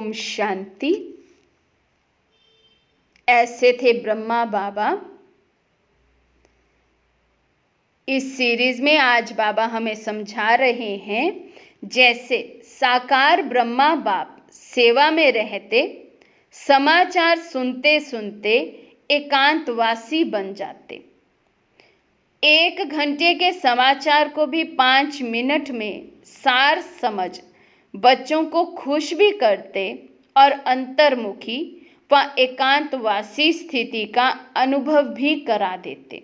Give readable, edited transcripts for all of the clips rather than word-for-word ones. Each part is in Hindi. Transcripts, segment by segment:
ओम शांति। ऐसे थे ब्रह्मा बाबा। इस सीरीज में आज बाबा हमें समझा रहे हैं, जैसे साकार ब्रह्मा बाप सेवा में रहते, समाचार सुनते सुनते एकांतवासी बन जाते। 1 घंटे के समाचार को भी 5 मिनट में सार समझ बच्चों को खुश भी करते और अंतर्मुखी व एकांतवासी स्थिति का अनुभव भी करा देते।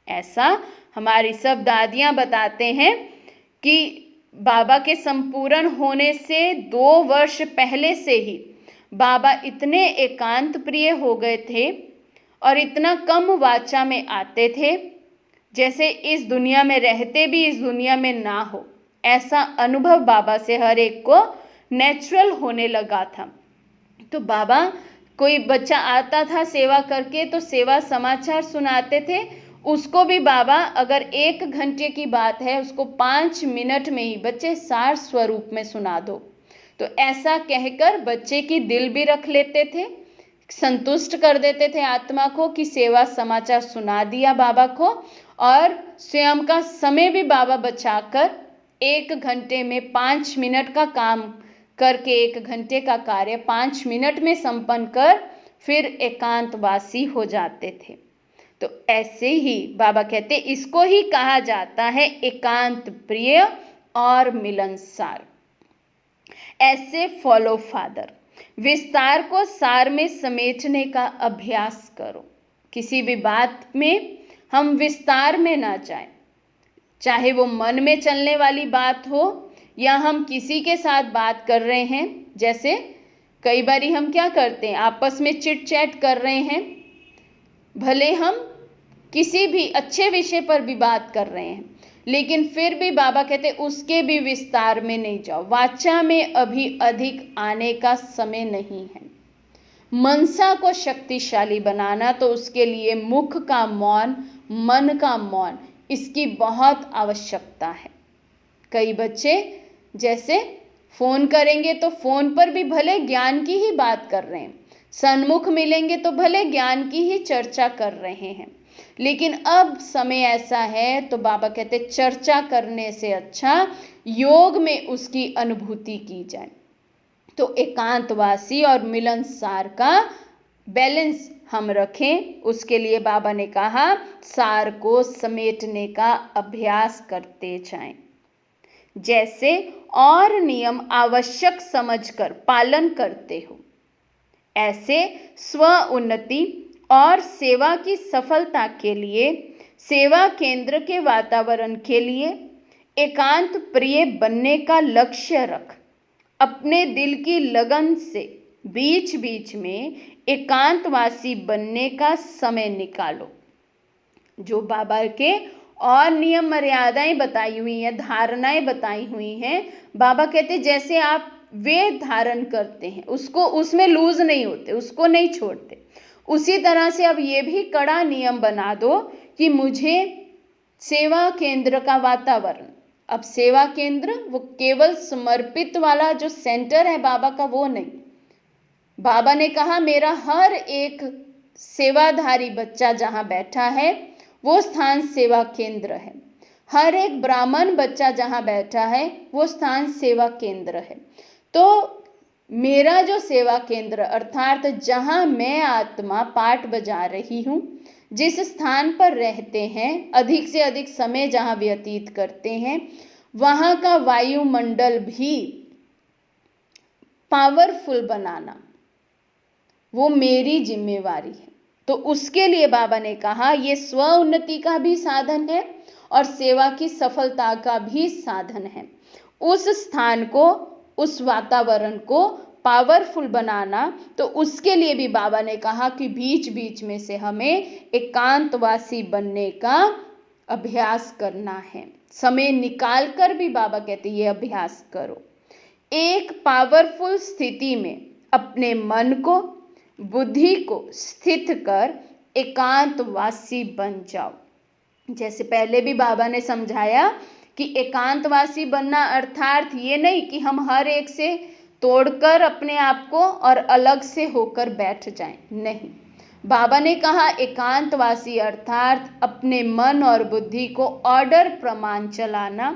ऐसा हमारी सब दादियां बताते हैं कि बाबा के संपूर्ण होने से 2 वर्ष पहले से ही बाबा इतने एकांत प्रिय हो गए थे और इतना कम वाचा में आते थे, जैसे इस दुनिया में रहते भी इस दुनिया में ना हो, ऐसा अनुभव बाबा से हर एक को नेचुरल होने लगा था। तो बाबा, कोई बच्चा आता था सेवा करके तो सेवा समाचार सुनाते थे, उसको भी बाबा अगर 1 घंटे की बात है उसको 5 मिनट में ही बच्चे सार स्वरूप में सुना दो। तो ऐसा कहकर बच्चे की दिल भी रख लेते थे, संतुष्ट कर देते थे आत्मा को कि सेवा समाचार सुना दिया बाबा को, और स्वयं का समय भी बाबा बचाकर 1 घंटे में 5 मिनट का काम करके 1 घंटे का कार्य 5 मिनट में संपन्न कर फिर एकांतवासी हो जाते थे। तो ऐसे ही बाबा कहते इसको ही कहा जाता है एकांत प्रिय और मिलनसार। ऐसे फॉलो फादर, विस्तार को सार में समेटने का अभ्यास करो। किसी भी बात में हम विस्तार में ना जाएं, चाहे वो मन में चलने वाली बात हो या हम किसी के साथ बात कर रहे हैं। जैसे कई बारी हम क्या करते हैं, आपस में चिट चैट कर रहे हैं, भले हम किसी भी अच्छे विषय पर भी बात कर रहे हैं, लेकिन फिर भी बाबा कहते उसके भी विस्तार में नहीं जाओ। वाचा में अभी अधिक आने का समय नहीं है। मनसा को शक्तिशाली बनाना तो उसके लिए मुख का मौन, मन का मौन, इसकी बहुत आवश्यकता है। कई बच्चे जैसे फोन करेंगे तो फोन पर भी भले ज्ञान की ही बात कर रहे हैं, सन्मुख मिलेंगे तो भले ज्ञान की ही चर्चा कर रहे हैं, लेकिन अब समय ऐसा है तो बाबा कहते चर्चा करने से अच्छा योग में उसकी अनुभूति की जाए। तो एकांतवासी और मिलनसार का बैलेंस हम रखें, उसके लिए बाबा ने कहा सार को समेटने का अभ्यास करते जाएं। जैसे और नियम आवश्यक समझकर पालन करते हो, ऐसे स्व उन्नति और सेवा की सफलता के लिए सेवा केंद्र के वातावरण के लिए एकांत प्रिय बनने का लक्ष्य रख। अपने दिल की लगन से बीच बीच में एकांतवासी बनने का समय निकालो। जो बाबा के और नियम मर्यादाएं बताई हुई हैं, धारणाएं बताई हुई हैं, बाबा कहते जैसे आप वे धारण करते हैं उसको, उसमें लूज नहीं होते, उसको नहीं छोड़ते। उसी तरह से अब ये भी कड़ा नियम बना दो कि मुझे सेवा केंद्र का वातावरण, अब सेवा केंद्र वो केवल समर्पित वाला जो सेंटर है बाबा का वो नहीं। बाबा ने कहा मेरा हर एक सेवाधारी बच्चा जहां बैठा है वो स्थान सेवा केंद्र है। हर एक ब्राह्मण बच्चा जहां बैठा है वो स्थान सेवा केंद्र है। तो मेरा जो सेवा केंद्र अर्थात जहां मैं आत्मा पाठ बजा रही हूं, जिस स्थान पर रहते हैं, अधिक से अधिक समय जहां व्यतीत करते हैं, वहां का वायुमंडल भी पावरफुल बनाना वो मेरी जिम्मेवारी है। तो उसके लिए बाबा ने कहा ये स्व उन्नति का भी साधन है और सेवा की सफलता का भी साधन है। उस स्थान को, उस वातावरण को पावरफुल बनाना, तो उसके लिए भी बाबा ने कहा कि बीच बीच में से हमें एकांतवासी बनने का अभ्यास करना है। समय निकाल कर भी बाबा कहते ये अभ्यास करो। एक पावरफुल स्थिति में अपने मन को, बुद्धि को स्थित कर एकांतवासी बन जाओ। जैसे पहले भी बाबा ने समझाया कि एकांतवासी बनना अर्थात ये नहीं कि हम हर एक से तोड़कर अपने आप को और अलग से होकर बैठ जाएं, नहीं। बाबा ने कहा एकांतवासी अर्थात अपने मन और बुद्धि को ऑर्डर प्रमाण चलाना,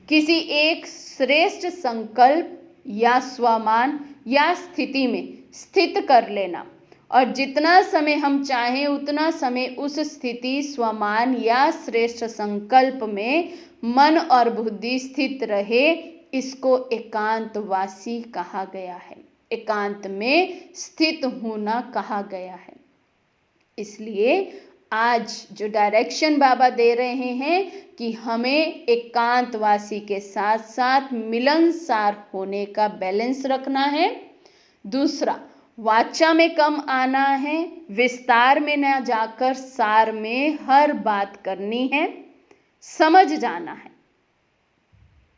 किसी एक श्रेष्ठ संकल्प या स्वमान या स्थिति में स्थित कर लेना, और जितना समय हम चाहें उतना समय उस स्थिति, स्वमान या श्रेष्ठ संकल्प में मन और बुद्धि स्थित रहे, इसको एकांतवासी कहा गया है, एकांत में स्थित होना कहा गया है। इसलिए आज जो डायरेक्शन बाबा दे रहे हैं कि हमें एकांतवासी के साथ साथ मिलनसार होने का बैलेंस रखना है। दूसरा, वाचा में कम आना है, विस्तार में न जाकर सार में हर बात करनी है, समझ जाना है।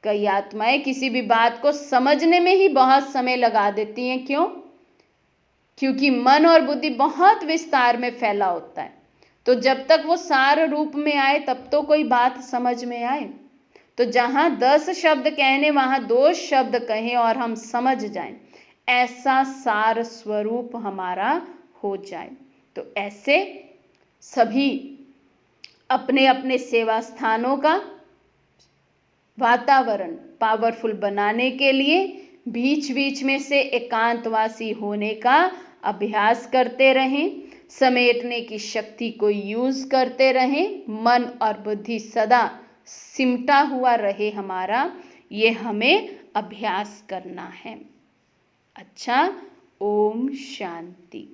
कई आत्माएं किसी भी बात को समझने में ही बहुत समय लगा देती हैं। क्यों? क्योंकि मन और बुद्धि बहुत विस्तार में फैला होता है। तो जब तक वो सार रूप में आए तब तो कोई बात समझ में आए। तो जहां 10 शब्द कहने वहां 2 शब्द कहें और हम समझ जाएं, ऐसा सार स्वरूप हमारा हो जाए। तो ऐसे सभी अपने अपने सेवा स्थानों का वातावरण पावरफुल बनाने के लिए बीच बीच में से एकांतवासी होने का अभ्यास करते रहें, समेटने की शक्ति को यूज करते रहें, मन और बुद्धि सदा सिमटा हुआ रहे हमारा, ये हमें अभ्यास करना है। अच्छा, ओम शांति।